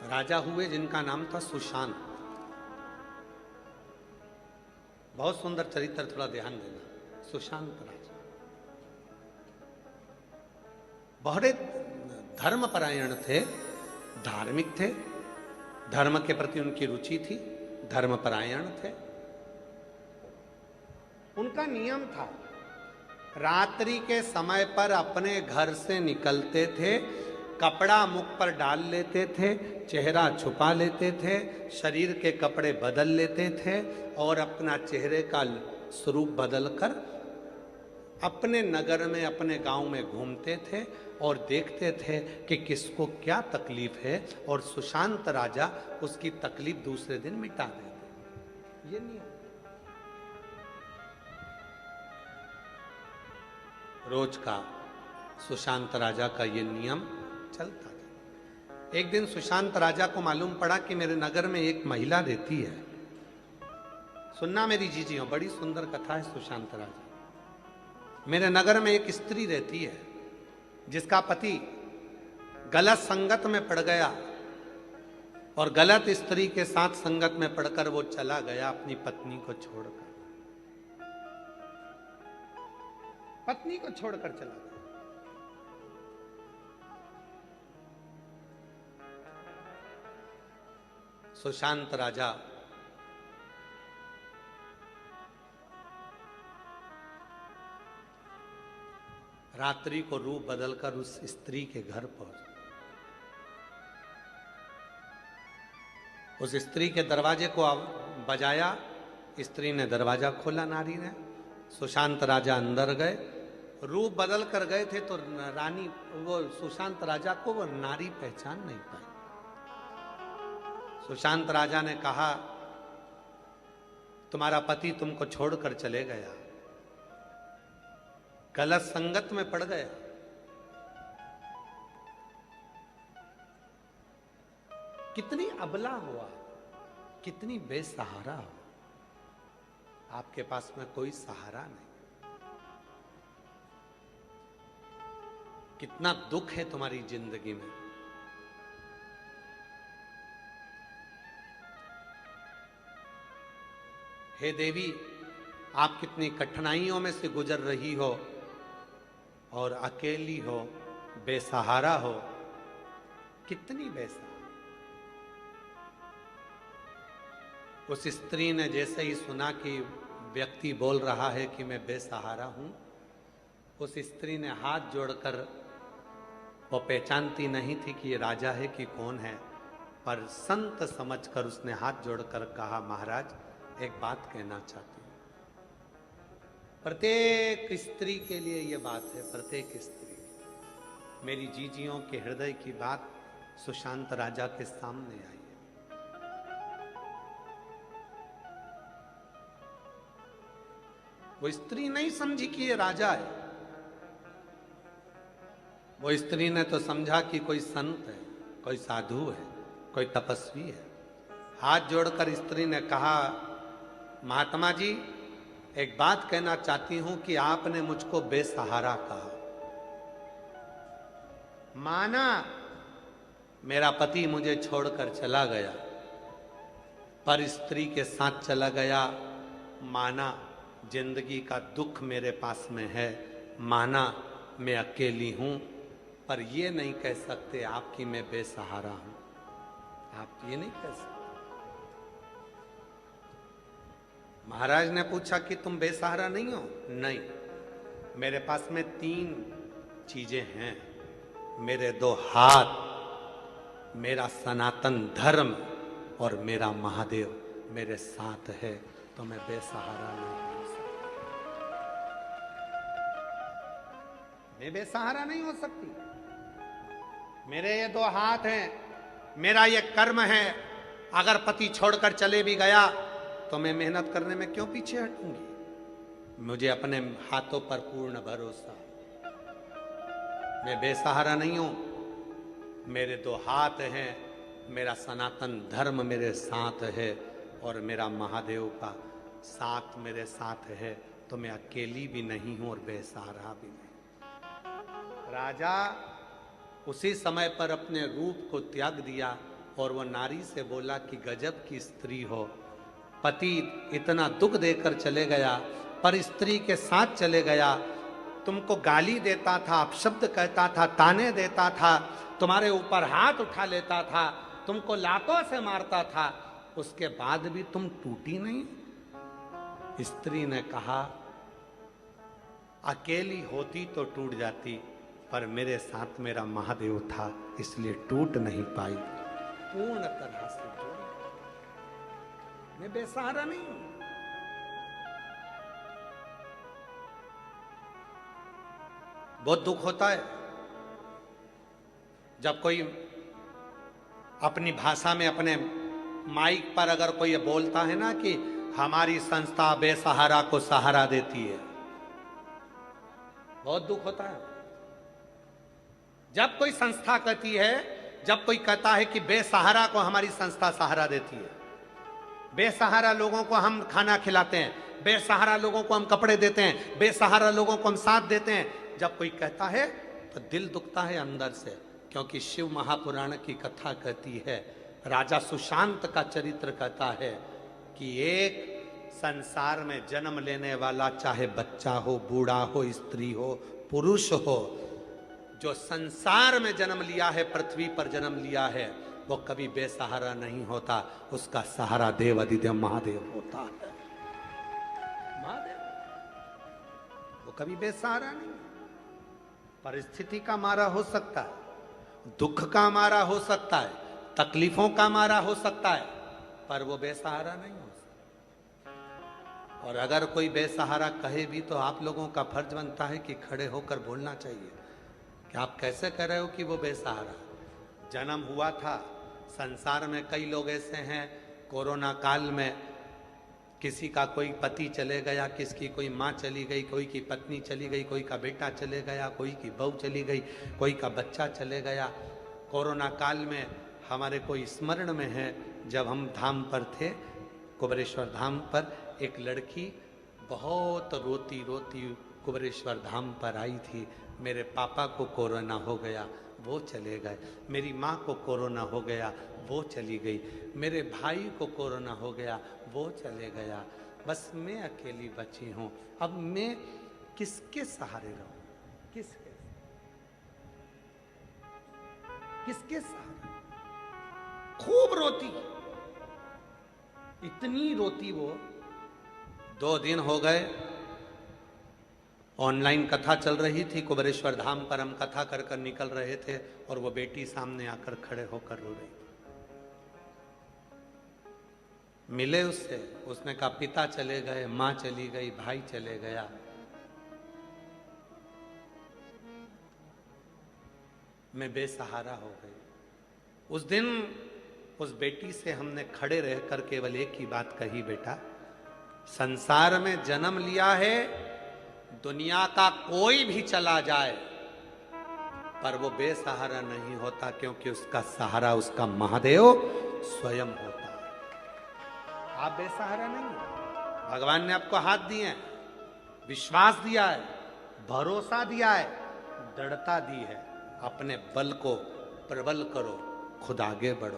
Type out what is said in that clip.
राजा हुए जिनका नाम था सुशांत। बहुत सुंदर चरित्र, थोड़ा ध्यान देना। सुशांत राजा बहुत धर्मपरायण थे, धार्मिक थे, धर्म के प्रति उनकी रुचि थी, धर्मपरायण थे। उनका नियम था, रात्रि के समय पर अपने घर से निकलते थे, कपड़ा मुख पर डाल लेते थे, चेहरा छुपा लेते थे, शरीर के कपड़े बदल लेते थे और अपना चेहरे का स्वरूप बदलकर अपने नगर में, अपने गांव में घूमते थे और देखते थे कि किसको क्या तकलीफ है, और सुशांत राजा उसकी तकलीफ दूसरे दिन मिटा देते। ये नियम रोज का सुशांत राजा का ये नियम चलता था। एक दिन सुशांत राजा को मालूम पड़ा कि मेरे नगर में एक महिला रहती है। सुनना मेरी जीजियों, बड़ी सुंदर कथा है सुशांत राजा। मेरे नगर में एक स्त्री रहती है जिसका पति गलत संगत में पड़ गया और गलत स्त्री के साथ संगत में पड़कर वो चला गया अपनी पत्नी को छोड़कर। पत्नी को छोड़कर चला गया। सुशांत राजा रात्रि को रूप बदलकर उस स्त्री के घर पहुंच। उस स्त्री के दरवाजे को बजाया, स्त्री ने दरवाजा खोला, नारी ने। सुशांत राजा अंदर गए, रूप बदल कर गए थे तो रानी, वो सुशांत राजा को वो नारी पहचान नहीं पाई। सुशांत राजा ने कहा, तुम्हारा पति तुमको छोड़कर चले गया, गलत संगत में पड़ गया। कितनी अबला हुआ, कितनी बेसहारा हो, आपके पास में कोई सहारा नहीं। कितना दुख है तुम्हारी जिंदगी में। हे देवी, आप कितनी कठिनाइयों में से गुजर रही हो और अकेली हो, बेसहारा हो, कितनी बेसहारा। उस स्त्री ने जैसे ही सुना कि व्यक्ति बोल रहा है कि मैं बेसहारा हूं, उस स्त्री ने हाथ जोड़कर, वो पहचानती नहीं थी कि ये राजा है कि कौन है, पर संत समझकर उसने हाथ जोड़कर कहा, महाराज एक बात कहना चाहती हूं। प्रत्येक स्त्री के लिए ये बात है, प्रत्येक स्त्री, मेरी जीजियों के हृदय की बात सुशांत राजा के सामने आई है। वो स्त्री नहीं समझी कि ये राजा है, वो स्त्री ने तो समझा कि कोई संत है, कोई साधु है, कोई तपस्वी है। हाथ जोड़कर स्त्री ने कहा, महात्मा जी एक बात कहना चाहती हूं कि आपने मुझको बेसहारा कहा। माना मेरा पति मुझे छोड़कर चला गया, पर स्त्री के साथ चला गया। माना जिंदगी का दुख मेरे पास में है, माना मैं अकेली हूं, पर ये नहीं कह सकते आपकी मैं बेसहारा हूं। आप ये नहीं कह सकते। महाराज ने पूछा कि तुम बेसहारा नहीं हो? नहीं, मेरे पास में 3 चीजें हैं। मेरे 2 हाथ, मेरा सनातन धर्म और मेरा महादेव मेरे साथ है, तो मैं बेसहारा नहीं हो सकती। मैं बेसहारा नहीं हो सकती। मेरे ये 2 हाथ हैं, मेरा ये कर्म है। अगर पति छोड़कर चले भी गया तो मैं मेहनत करने में क्यों पीछे हटूंगी? मुझे अपने हाथों पर पूर्ण भरोसा। मैं बेसहारा नहीं हूं। मेरे 2 हाथ हैं, मेरा सनातन धर्म मेरे साथ है और मेरा महादेव का साथ मेरे साथ है, तो मैं अकेली भी नहीं हूं और बेसहारा भी नहीं। राजा उसी समय पर अपने रूप को त्याग दिया और वो नारी से बोला कि गजब की स्त्री हो, पति इतना दुख देकर चले गया, पर स्त्री के साथ चले गया, तुमको गाली देता था, अपशब्द कहता था, ताने देता था, तुम्हारे ऊपर हाथ उठा लेता था, तुमको लातों से मारता था, उसके बाद भी तुम टूटी नहीं? स्त्री ने कहा, अकेली होती तो टूट जाती, पर मेरे साथ मेरा महादेव था, इसलिए टूट नहीं पाई, पूर्ण तरह से जुड़ी। मैं बेसहारा नहीं हूं। बहुत दुख होता है जब कोई अपनी भाषा में, अपने माइक पर अगर कोई ये बोलता है ना कि हमारी संस्था बेसहारा को सहारा देती है, बहुत दुख होता है। जब कोई संस्था कहती है, जब कोई कहता है कि बेसहारा को हमारी संस्था सहारा देती है, बेसहारा लोगों को हम खाना खिलाते हैं, बेसहारा लोगों को हम कपड़े देते हैं, बेसहारा लोगों को हम साथ देते हैं, जब कोई कहता है तो दिल दुखता है अंदर से। क्योंकि शिव महापुराण की कथा कहती है, राजा सुशांत का चरित्र कहता है कि एक संसार में जन्म लेने वाला, चाहे बच्चा हो, बूढ़ा हो, स्त्री हो, पुरुष हो, जो संसार में जन्म लिया है, पृथ्वी पर जन्म लिया है, वो कभी बेसहारा नहीं होता, उसका सहारा देव अधिदेव महादेव होता है। महादेव वो कभी बेसहारा नहीं। परिस्थिति का मारा हो सकता है, दुख का मारा हो सकता है, तकलीफों का मारा हो सकता है, पर वो बेसहारा नहीं हो सकता। और अगर कोई बेसहारा कहे भी तो आप लोगों का फर्ज बनता है कि खड़े होकर बोलना चाहिए कि आप कैसे कह रहे हो कि वो बेसहारा। जन्म हुआ था, संसार में कई लोग ऐसे हैं, कोरोना काल में किसी का कोई पति चले गया, किसकी कोई माँ चली गई, कोई की पत्नी चली गई, कोई का बेटा चले गया, कोई की बहू चली गई, कोई का बच्चा चले गया। कोरोना काल में हमारे कोई स्मरण में है, जब हम धाम पर थे, कुबेरेश्वर धाम पर, एक लड़की बहुत रोती रोती कुबेरेश्वर धाम पर आई थी। मेरे पापा को कोरोना हो गया, वो चले गए, मेरी माँ को कोरोना हो गया, वो चली गई, मेरे भाई को कोरोना हो गया, वो चले गया, बस मैं अकेली बची हूँ, अब मैं किसके सहारे रहूं? किसके किसके सहारे? खूब रोती, इतनी रोती वो। 2 दिन हो गए, ऑनलाइन कथा चल रही थी, कुबेरेश्वर धाम पर हम कथा कर कर निकल रहे थे, और वो बेटी सामने आकर खड़े होकर रो रही। मिले उससे, उसने कहा पिता चले गए, माँ चली गई, भाई चले गया। मैं बेसहारा हो गई। उस दिन उस बेटी से हमने खड़े रहकर केवल एक ही बात कही, बेटा संसार में जन्म लिया है, दुनिया का कोई भी चला जाए पर वो बेसहारा नहीं होता, क्योंकि उसका सहारा उसका महादेव स्वयं होता है। आप बेसहारा नहीं। भगवान ने आपको हाथ दिए हैं, विश्वास दिया है, भरोसा दिया है, दृढ़ता दी है। अपने बल को प्रबल करो, खुद आगे बढ़ो।